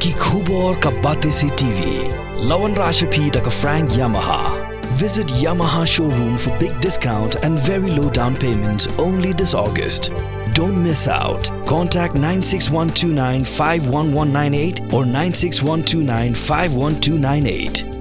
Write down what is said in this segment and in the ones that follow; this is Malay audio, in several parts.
ki Khubor ka Batesi TV, Lawan Rashapi da ka Frank Yamaha. Visit Yamaha showroom for big discount and very low down payments only this August. Don't miss out. Contact 96129 51198 or 96129 51298.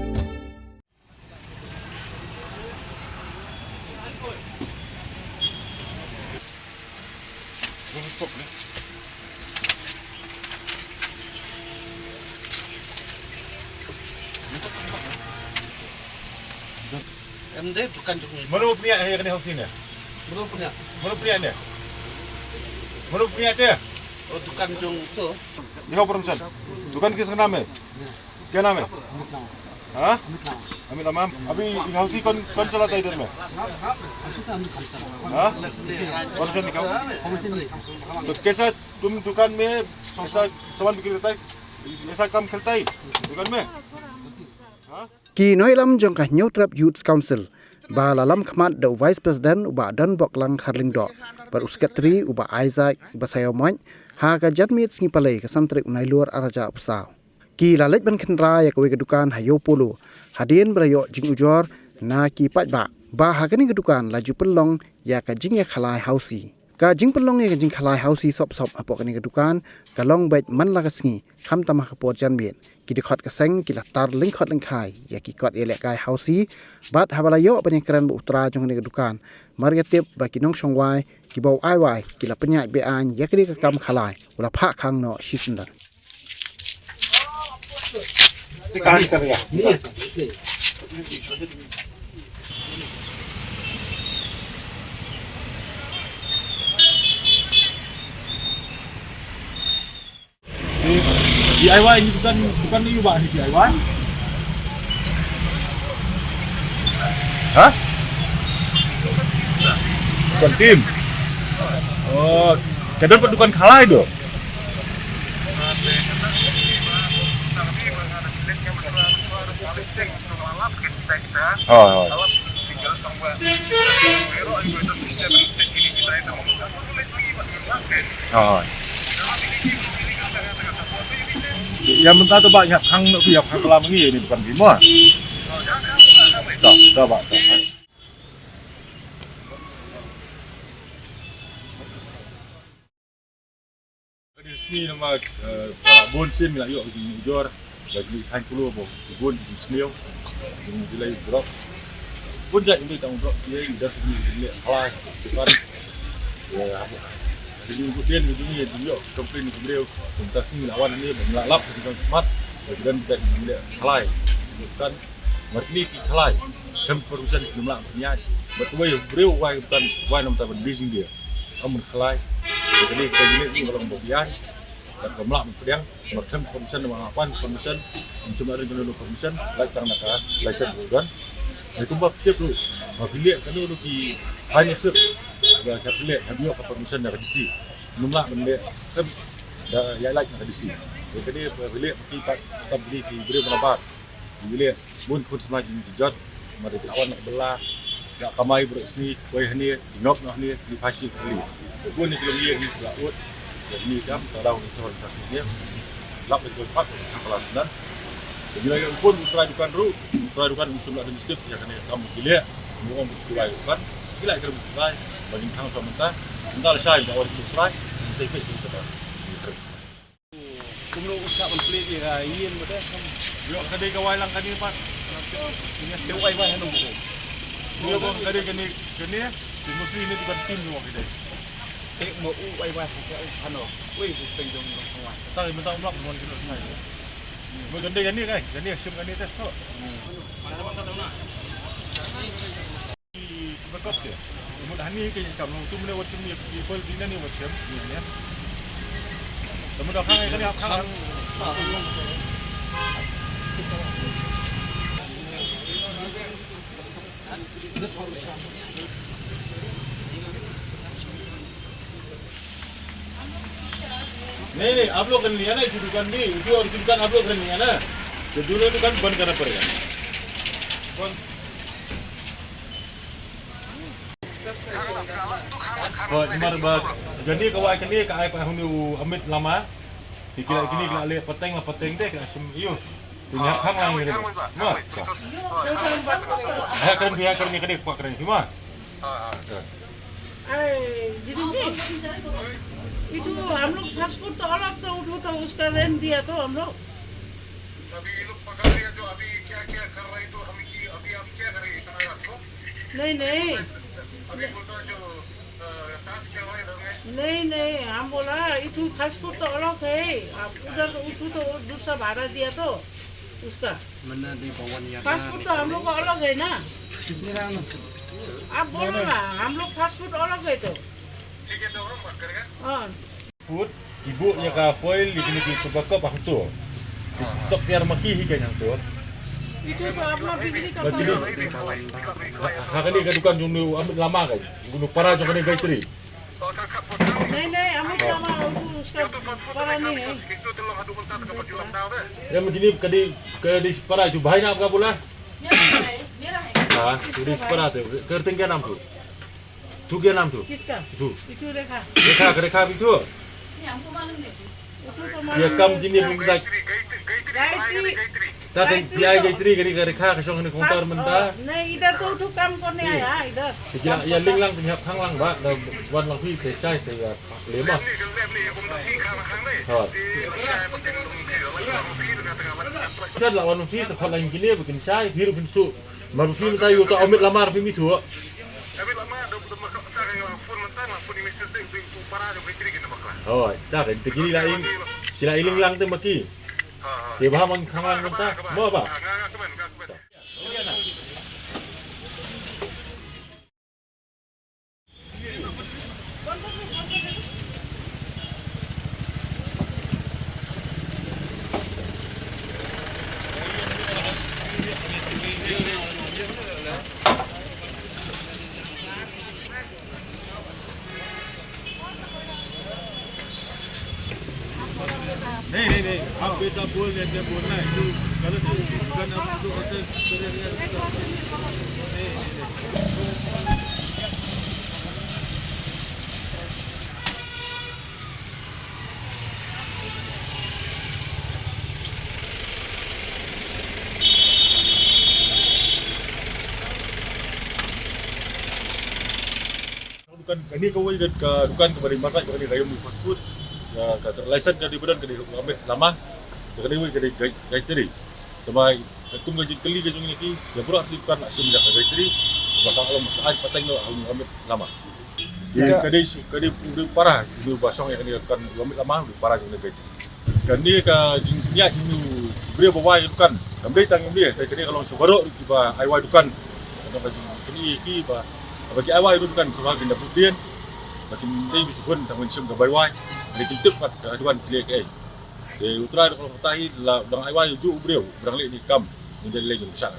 MD bukan cuma. Mana punya yang kena house ni? Belum punya. Mana punya ni? Mana punya dia? Oh tukang jung tu. Ikaw perumusan. Dukan kisah nama. Kaya nama? Ha? Amit lamam. Abi house ni kon chala tayo dun me. Ha? Perumusan ikaw? तो कैसा तुम दुकान में ऐसा सामान बिक्री करता है ऐसा काम खेलता है दुकान में हाँ Ki noilam jong kah Newtrap Youth Council ba lalam khmat the Vice President uba dan boklang kharling dok par uskatri uba Isaac uba sayomoy ha ka jadmit sngi palai ka santri unai luar araja pesau ki lalek ban khendra ya kowe kedukan hayo polo hadien brayo jing ujor na ki pat ba ha kani kedukan laju pelong ya ka jing ya khalai hausi ka jing pelong ya ka jing khalai hausi sop apok kani kedukan ka long bet man la ka sngi kham tamah ka por janbien ki dekhot ka seng ki latar lingkhot lengkhai ya ki kot elek kai hausi bat habalayo ban kran bu utra jong ni kedukan margetip ba ki nong songwai ki bau ai wai ki la penyai be an ya ki ka kam khalai ula pha khang no shisndar काम कर रहा DIY ini bukan ni ubah ni DIY. Hah? Bukan tim. Oh, kadang dukan kalah itu. Oh. Oh. Yang mentah tu banyak hang nak biar hang kelam ni ini bukan semua. Tak pak. Di sini nama bon sim nak yuk di ujor lagi kain puluh apa bon di sini di nilai drop bon jadi ini tanggung drop dia dah sini dia halai depan ya jadi kemudian ujungnya dia komplain ke beliau tentang sini lawan ini melalap dengan cepat dan tidak dia halai bukan merni halai sampai urusan jumlah punya betul beliau wai bukan wai nama taban bising dia amun halai jadi kayak gini kalau pembagian dan pemelak memperdiang macam komisen dengan komisen semua ada jenis komisen like tang nak license bukan itu bab tiap tu pilih kan tu di hanya sep ya pilih habis apa komisen dari DC pemelak benda kan ya like dari DC jadi pilih kita beli di beri berapa pilih pun semakin dijat mari lawan nak belah nak kamai bersih koi ni dinop nak ni di pasi kali pun ni kalau dia ni laut jadi kan kalau misalnya kasihnya lap itu cepat pelan-pelan jadi lagi pun teradukan musuh dan sedikit ya kan kamu pilih mau bukan gila kalau mulai bagi tang sama mentah saya bawa itu try bisa ikut kita Kumlo usah komplit dia yin betul. Yo kadai kawai lang kani pak Dia wai anu buku. yo kadai kani di mesti ini bukan tim semua kita Mau wai anu. Wei bukan jong semua. tak minta umlak mohon kita saya mau gede kani kan kani sim kani tes kok berkop dia kemudian ini kayak kamu tu mana macam ni people di mana macam ni ya kamu dah kang kani kang नहीं आप लोग करनी है ना इसी दुकान भी इसी और इसी दुकान आप लोग करनी है ना तो दूसरी दुकान बंद करना पड़ेगा कौन Rồi, mà gần đi có ai cái này cái ai phải không nhiều amit lama Kira gini kena lihat peteng lah peteng deh kena sim iyo. Punya kang lang ini. Ma. Kan biar kan ni kedek pak keren cuma. jadi itu हम लोग पासपोर्ट तो अलग तो उठो तो उसका रेंट दिया तो हम लोग अभी ये लोग पकड़ रहे हैं जो अभी क्या क्या कर रहे हैं तो हम की अभी आप क्या करें इतना रात को नहीं अभी बोलता जो टास्क क्या हुआ इधर में नहीं हम बोला इधर पासपोर्ट तो अलग है आप उधर उठो तो दूसरा भाड़ा दिया तो उसका पासपोर्ट तो हम लोग का अलग है ना आप बोलो ना हम लोग पासपोर्ट अलग है तो ठीक है तो हम बात करेंगे हाँ Put ibunya ka foil di sini tu bakap aku tu. Stok tiar maki hikai yang tu. itu तो अपना बिजली का Berarti पानी hakani ka dukan junu amit lama kai. Gunu para jong kene gaitri. और का पोटा नहीं हम लोग का उसका तो फास्ट फूड भाड़ा नहीं है itu telah adu bentar ke baju lamdau deh Yang begini kadi para ju bahai na apka bola. मेरा है Ha, di para tu. Kerting nam tu. Tu ke nam tu. किसका Tu. itu देखा Rekha bitu. नहीं हमको मालूम नहीं itu तो Dia kam gini minta Gayatri Tadi biaya gaitri kadi rekha ka song ni kontor menta. नहीं इधर तो उठो काम करने आया इधर Kira ya ling lang penyap hang lang ba da wan lang pi se chai se ya lema. Jadi lawan pi sekolah yang gini bikin chai biru bin su. Maru pi minta yu to amit lamar pi mi tu. Tapi lama ada makam tak yang phone mentang lah phone message itu para ada gaitri kena bakla. Oh, dah kan tegini la ing. Kira iling lang te maki. Dia baham ang hang lang menta. Mo ba? Nih, आप बेटा बोल रहे थे बोलना है जो गलत है bukan आप लोग ऐसे Dukan ini kau ikat ke dukan ke bari makan ke gaya fast food ka license ka di badan ka di amit lama ka di gaitri tamai tum gaji kali ka jong ni ya bro arti kan asim ka gaitri bakal alam saat pateng no amit lama ka di parah di basong yang ni kan amit lama di parah jong gaitri kan ni ka jingnya jinu beri bawai dukan kambe tang dia ka ni kalau sobaro di ba ai dukan ka ni ki ba bagi awal itu bukan soal genda putih, bagi ini bisa pun tanggung jawab kebai wai, dari tutup kat aduan pilih ke. Di utara kalau katahi lah, dengan awal itu beliau berang lek ni kam, ni jadi lagi besar.